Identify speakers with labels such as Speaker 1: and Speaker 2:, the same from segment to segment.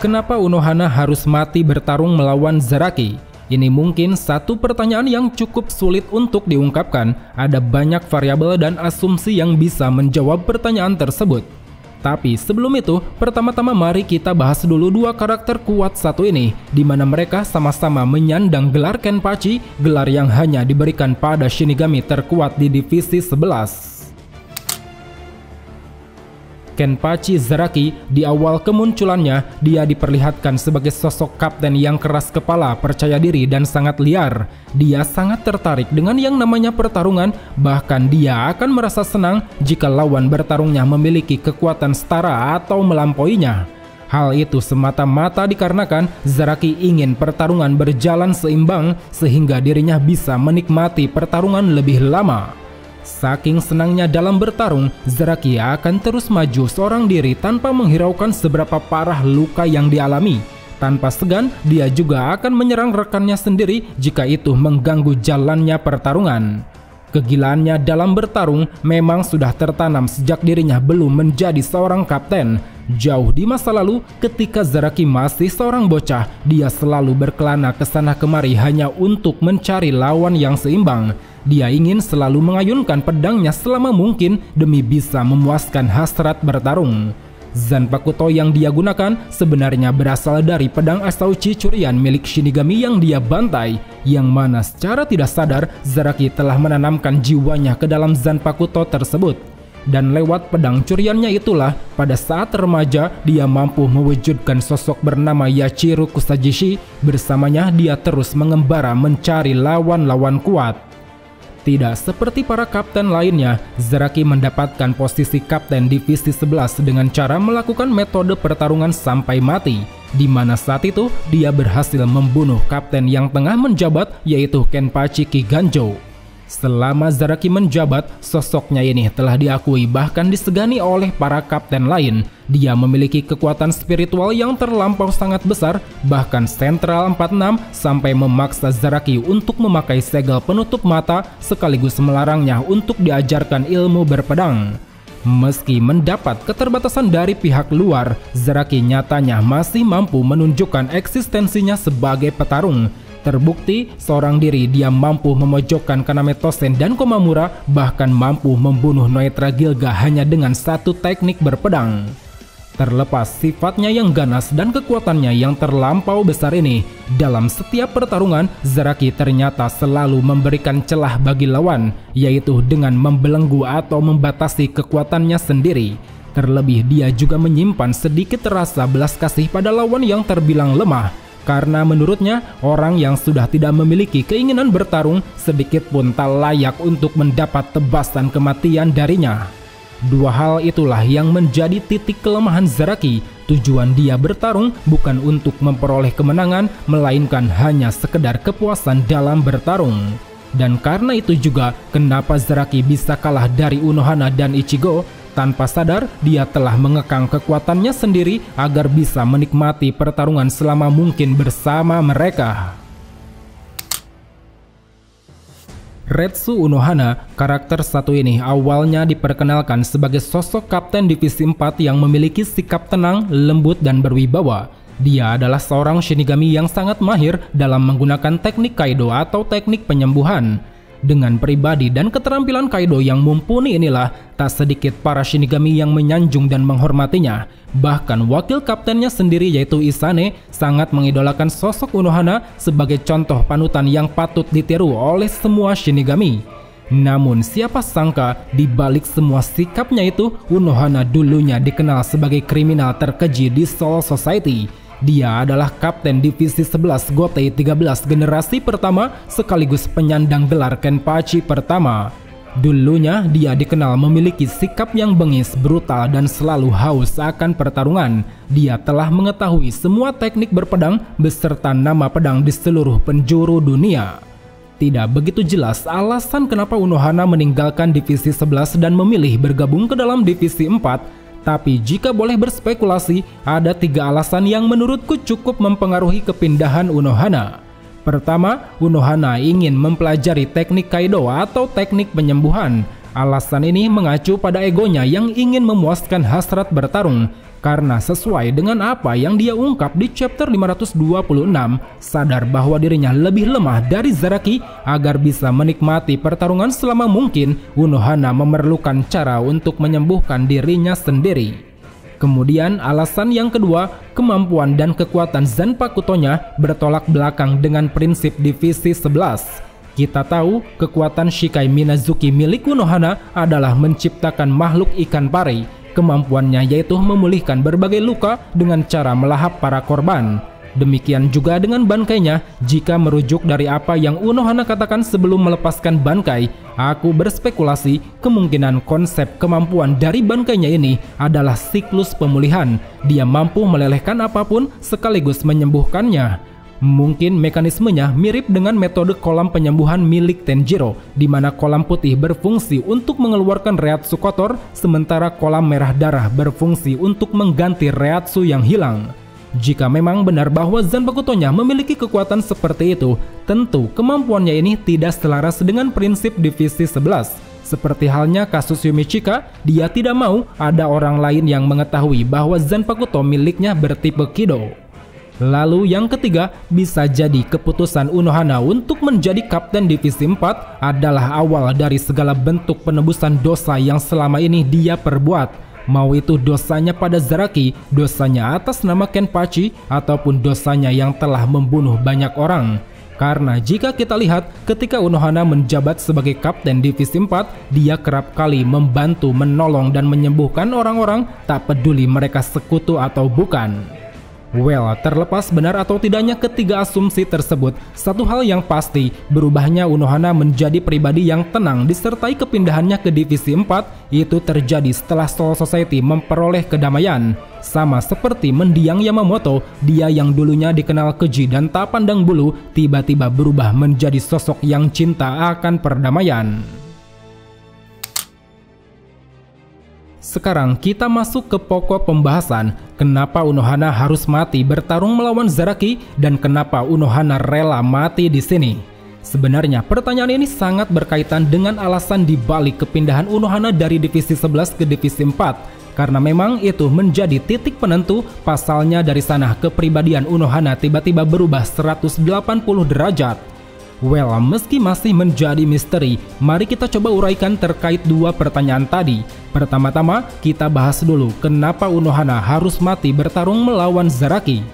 Speaker 1: Kenapa Unohana harus mati bertarung melawan Zaraki? Ini mungkin satu pertanyaan yang cukup sulit untuk diungkapkan. Ada banyak variabel dan asumsi yang bisa menjawab pertanyaan tersebut. Tapi sebelum itu, pertama-tama mari kita bahas dulu dua karakter kuat satu ini, di mana mereka sama-sama menyandang gelar Kenpachi, gelar yang hanya diberikan pada Shinigami terkuat di divisi 11. Kenpachi Zaraki, di awal kemunculannya, dia diperlihatkan sebagai sosok kapten yang keras kepala, percaya diri, dan sangat liar. Dia sangat tertarik dengan yang namanya pertarungan, bahkan dia akan merasa senang jika lawan bertarungnya memiliki kekuatan setara atau melampauinya. Hal itu semata-mata dikarenakan Zaraki ingin pertarungan berjalan seimbang sehingga dirinya bisa menikmati pertarungan lebih lama. Saking senangnya dalam bertarung, Zaraki akan terus maju seorang diri tanpa menghiraukan seberapa parah luka yang dialami. Tanpa segan, dia juga akan menyerang rekannya sendiri jika itu mengganggu jalannya pertarungan. Kegilaannya dalam bertarung memang sudah tertanam sejak dirinya belum menjadi seorang kapten. Jauh di masa lalu, ketika Zaraki masih seorang bocah, dia selalu berkelana ke sana kemari hanya untuk mencari lawan yang seimbang. Dia ingin selalu mengayunkan pedangnya selama mungkin demi bisa memuaskan hasrat bertarung. Zanpakuto yang dia gunakan sebenarnya berasal dari pedang Asauchi curian milik Shinigami yang dia bantai, yang mana secara tidak sadar Zaraki telah menanamkan jiwanya ke dalam Zanpakuto tersebut. Dan lewat pedang curiannya itulah, pada saat remaja dia mampu mewujudkan sosok bernama Yachiru Kusajishi. Bersamanya dia terus mengembara mencari lawan-lawan kuat. Tidak seperti para kapten lainnya, Zaraki mendapatkan posisi kapten divisi 11 dengan cara melakukan metode pertarungan sampai mati, di mana saat itu dia berhasil membunuh kapten yang tengah menjabat, yaitu Kenpachi Kiganjo. Selama Zaraki menjabat, sosoknya ini telah diakui bahkan disegani oleh para kapten lain. Dia memiliki kekuatan spiritual yang terlampau sangat besar, bahkan Sentral 46 sampai memaksa Zaraki untuk memakai segel penutup mata sekaligus melarangnya untuk diajarkan ilmu berpedang. Meski mendapat keterbatasan dari pihak luar, Zaraki nyatanya masih mampu menunjukkan eksistensinya sebagai petarung. Terbukti seorang diri dia mampu memojokkan Kaname Tosen dan Komamura, bahkan mampu membunuh Noitra Gilga hanya dengan satu teknik berpedang. Terlepas sifatnya yang ganas dan kekuatannya yang terlampau besar ini, dalam setiap pertarungan Zaraki ternyata selalu memberikan celah bagi lawan, yaitu dengan membelenggu atau membatasi kekuatannya sendiri. Terlebih dia juga menyimpan sedikit rasa belas kasih pada lawan yang terbilang lemah, karena menurutnya orang yang sudah tidak memiliki keinginan bertarung sedikit pun tak layak untuk mendapat tebasan kematian darinya. Dua hal itulah yang menjadi titik kelemahan Zaraki. Tujuan dia bertarung bukan untuk memperoleh kemenangan, melainkan hanya sekedar kepuasan dalam bertarung. Dan karena itu juga kenapa Zaraki bisa kalah dari Unohana dan Ichigo. Tanpa sadar, dia telah mengekang kekuatannya sendiri agar bisa menikmati pertarungan selama mungkin bersama mereka. Retsu Unohana, karakter satu ini awalnya diperkenalkan sebagai sosok kapten divisi 4 yang memiliki sikap tenang, lembut, dan berwibawa. Dia adalah seorang Shinigami yang sangat mahir dalam menggunakan teknik Kaido atau teknik penyembuhan. Dengan pribadi dan keterampilan Kaido yang mumpuni inilah, tak sedikit para Shinigami yang menyanjung dan menghormatinya. Bahkan wakil kaptennya sendiri yaitu Isane sangat mengidolakan sosok Unohana sebagai contoh panutan yang patut ditiru oleh semua Shinigami. Namun siapa sangka di balik semua sikapnya itu, Unohana dulunya dikenal sebagai kriminal terkeji di Soul Society. Dia adalah kapten divisi 11 Gotei 13 generasi pertama sekaligus penyandang gelar Kenpachi pertama. Dulunya dia dikenal memiliki sikap yang bengis, brutal, dan selalu haus akan pertarungan. Dia telah mengetahui semua teknik berpedang beserta nama pedang di seluruh penjuru dunia. Tidak begitu jelas alasan kenapa Unohana meninggalkan divisi 11 dan memilih bergabung ke dalam divisi 4. Tapi jika boleh berspekulasi, ada 3 alasan yang menurutku cukup mempengaruhi kepindahan Unohana. Pertama, Unohana ingin mempelajari teknik Kaido atau teknik penyembuhan. Alasan ini mengacu pada egonya yang ingin memuaskan hasrat bertarung. Karena sesuai dengan apa yang dia ungkap di chapter 526, sadar bahwa dirinya lebih lemah dari Zaraki agar bisa menikmati pertarungan selama mungkin, Unohana memerlukan cara untuk menyembuhkan dirinya sendiri. Kemudian alasan yang kedua, kemampuan dan kekuatan Zanpakutonya bertolak belakang dengan prinsip divisi 11. Kita tahu kekuatan Shikai Minazuki milik Unohana adalah menciptakan makhluk ikan pari. Kemampuannya yaitu memulihkan berbagai luka dengan cara melahap para korban. Demikian juga dengan bankainya. Jika merujuk dari apa yang Unohana katakan sebelum melepaskan bankai, aku berspekulasi kemungkinan konsep kemampuan dari bankainya ini adalah siklus pemulihan. Dia mampu melelehkan apapun sekaligus menyembuhkannya. Mungkin mekanismenya mirip dengan metode kolam penyembuhan milik Tenjiro, di mana kolam putih berfungsi untuk mengeluarkan reatsu kotor, sementara kolam merah darah berfungsi untuk mengganti reatsu yang hilang. Jika memang benar bahwa Zanpakutonya memiliki kekuatan seperti itu, tentu kemampuannya ini tidak selaras dengan prinsip divisi 11. Seperti halnya kasus Yumichika, dia tidak mau ada orang lain yang mengetahui bahwa Zanpakuto miliknya bertipe Kido. Lalu yang ketiga, bisa jadi keputusan Unohana untuk menjadi kapten divisi 4 adalah awal dari segala bentuk penebusan dosa yang selama ini dia perbuat. Mau itu dosanya pada Zaraki, dosanya atas nama Kenpachi, ataupun dosanya yang telah membunuh banyak orang. Karena jika kita lihat ketika Unohana menjabat sebagai kapten divisi 4, dia kerap kali membantu, menolong dan menyembuhkan orang-orang tak peduli mereka sekutu atau bukan. Well, terlepas benar atau tidaknya ketiga asumsi tersebut, satu hal yang pasti, berubahnya Unohana menjadi pribadi yang tenang disertai kepindahannya ke divisi 4 itu terjadi setelah Soul Society memperoleh kedamaian. Sama seperti mendiang Yamamoto, dia yang dulunya dikenal keji dan tak pandang bulu, tiba-tiba berubah menjadi sosok yang cinta akan perdamaian. Sekarang kita masuk ke pokok pembahasan, kenapa Unohana harus mati bertarung melawan Zaraki dan kenapa Unohana rela mati di sini. Sebenarnya pertanyaan ini sangat berkaitan dengan alasan dibalik kepindahan Unohana dari divisi 11 ke divisi 4, karena memang itu menjadi titik penentu. Pasalnya dari sana kepribadian Unohana tiba-tiba berubah 180 derajat. Well, meski masih menjadi misteri, mari kita coba uraikan terkait dua pertanyaan tadi. Pertama-tama, kita bahas dulu kenapa Unohana harus mati bertarung melawan Zaraki.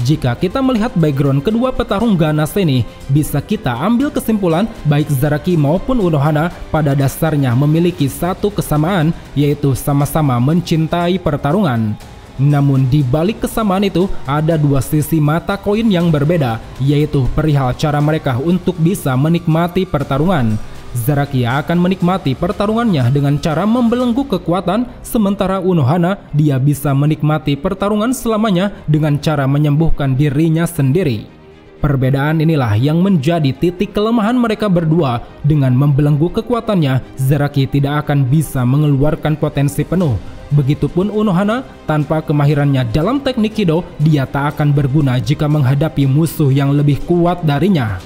Speaker 1: Jika kita melihat background kedua petarung ganas ini, bisa kita ambil kesimpulan baik Zaraki maupun Unohana pada dasarnya memiliki satu kesamaan, yaitu sama-sama mencintai pertarungan. Namun di balik kesamaan itu ada dua sisi mata koin yang berbeda, yaitu perihal cara mereka untuk bisa menikmati pertarungan. Zaraki akan menikmati pertarungannya dengan cara membelenggu kekuatan, sementara Unohana dia bisa menikmati pertarungan selamanya dengan cara menyembuhkan dirinya sendiri. Perbedaan inilah yang menjadi titik kelemahan mereka berdua. Dengan membelenggu kekuatannya, Zaraki tidak akan bisa mengeluarkan potensi penuh. Begitupun Unohana, tanpa kemahirannya dalam teknik Kido, dia tak akan berguna jika menghadapi musuh yang lebih kuat darinya.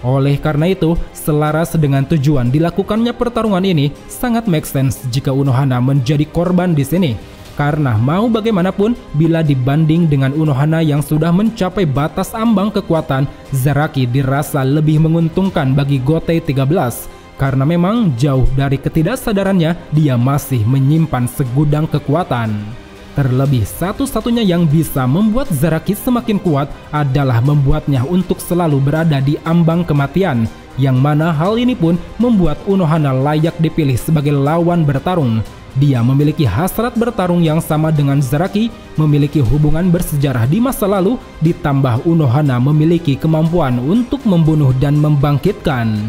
Speaker 1: Oleh karena itu, selaras dengan tujuan dilakukannya pertarungan ini, sangat make sense jika Unohana menjadi korban di sini. Karena mau bagaimanapun, bila dibanding dengan Unohana yang sudah mencapai batas ambang kekuatan, Zaraki dirasa lebih menguntungkan bagi Gotei 13. Karena memang jauh dari ketidaksadarannya, dia masih menyimpan segudang kekuatan. Terlebih satu-satunya yang bisa membuat Zaraki semakin kuat adalah membuatnya untuk selalu berada di ambang kematian, yang mana hal ini pun membuat Unohana layak dipilih sebagai lawan bertarung. Dia memiliki hasrat bertarung yang sama dengan Zaraki, memiliki hubungan bersejarah di masa lalu, ditambah Unohana memiliki kemampuan untuk membunuh dan membangkitkan.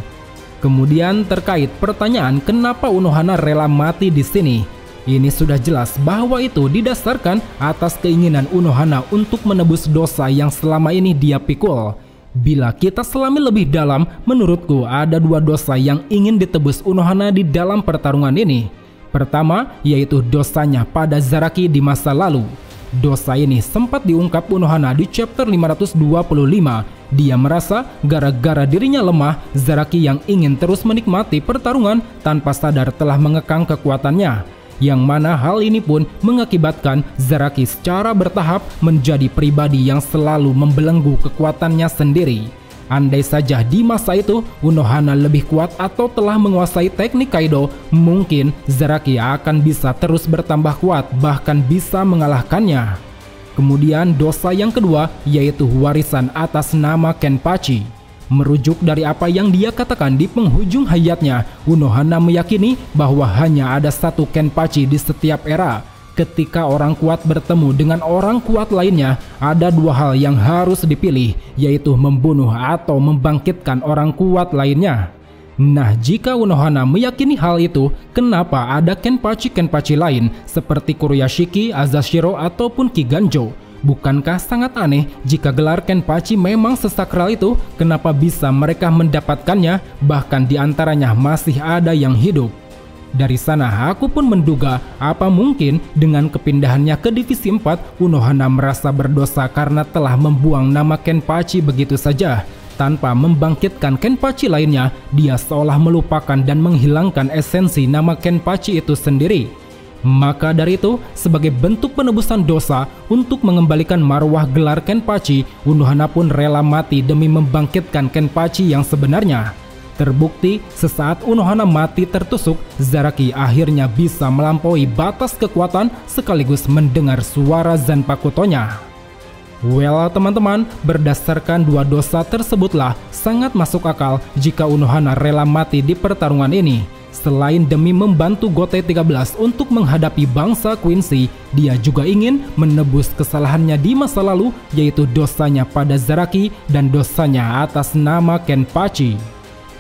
Speaker 1: Kemudian terkait pertanyaan kenapa Unohana rela mati di sini, ini sudah jelas bahwa itu didasarkan atas keinginan Unohana untuk menebus dosa yang selama ini dia pikul. Bila kita selami lebih dalam, menurutku ada dua dosa yang ingin ditebus Unohana di dalam pertarungan ini. Pertama, yaitu dosanya pada Zaraki di masa lalu. Dosa ini sempat diungkap Unohana di chapter 525, Dia merasa gara-gara dirinya lemah, Zaraki yang ingin terus menikmati pertarungan tanpa sadar telah mengekang kekuatannya. Yang mana hal ini pun mengakibatkan Zaraki secara bertahap menjadi pribadi yang selalu membelenggu kekuatannya sendiri. Andai saja di masa itu Unohana lebih kuat atau telah menguasai teknik Kaido, mungkin Zaraki akan bisa terus bertambah kuat, bahkan bisa mengalahkannya. Kemudian dosa yang kedua yaitu warisan atas nama Kenpachi. Merujuk dari apa yang dia katakan di penghujung hayatnya, Unohana meyakini bahwa hanya ada satu Kenpachi di setiap era. Ketika orang kuat bertemu dengan orang kuat lainnya, ada dua hal yang harus dipilih, yaitu membunuh atau membangkitkan orang kuat lainnya. Nah, jika Unohana meyakini hal itu, kenapa ada Kenpachi lain seperti Kuroyashiki, Azashiro, ataupun Kiganjo? Bukankah sangat aneh jika gelar Kenpachi memang sesakral itu, kenapa bisa mereka mendapatkannya, bahkan di antaranya masih ada yang hidup? Dari sana aku pun menduga apa mungkin dengan kepindahannya ke Divisi 4, Unohana merasa berdosa karena telah membuang nama Kenpachi begitu saja. Tanpa membangkitkan Kenpachi lainnya, dia seolah melupakan dan menghilangkan esensi nama Kenpachi itu sendiri. Maka dari itu, sebagai bentuk penebusan dosa untuk mengembalikan marwah gelar Kenpachi, Unohana pun rela mati demi membangkitkan Kenpachi yang sebenarnya. Terbukti, sesaat Unohana mati tertusuk, Zaraki akhirnya bisa melampaui batas kekuatan sekaligus mendengar suara Zanpakutonya. Well teman-teman, berdasarkan dua dosa tersebutlah sangat masuk akal jika Unohana rela mati di pertarungan ini. Selain demi membantu Gotei 13 untuk menghadapi bangsa Quincy, dia juga ingin menebus kesalahannya di masa lalu, yaitu dosanya pada Zaraki dan dosanya atas nama Kenpachi.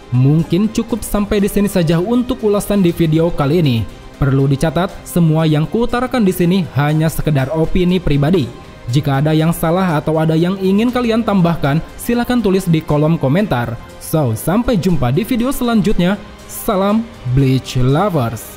Speaker 1: Mungkin cukup sampai di sini saja untuk ulasan di video kali ini. Perlu dicatat, semua yang kuutarakan di sini hanya sekedar opini pribadi. Jika ada yang salah atau ada yang ingin kalian tambahkan, silahkan tulis di kolom komentar. So, sampai jumpa di video selanjutnya. Salam Bleach Lovers.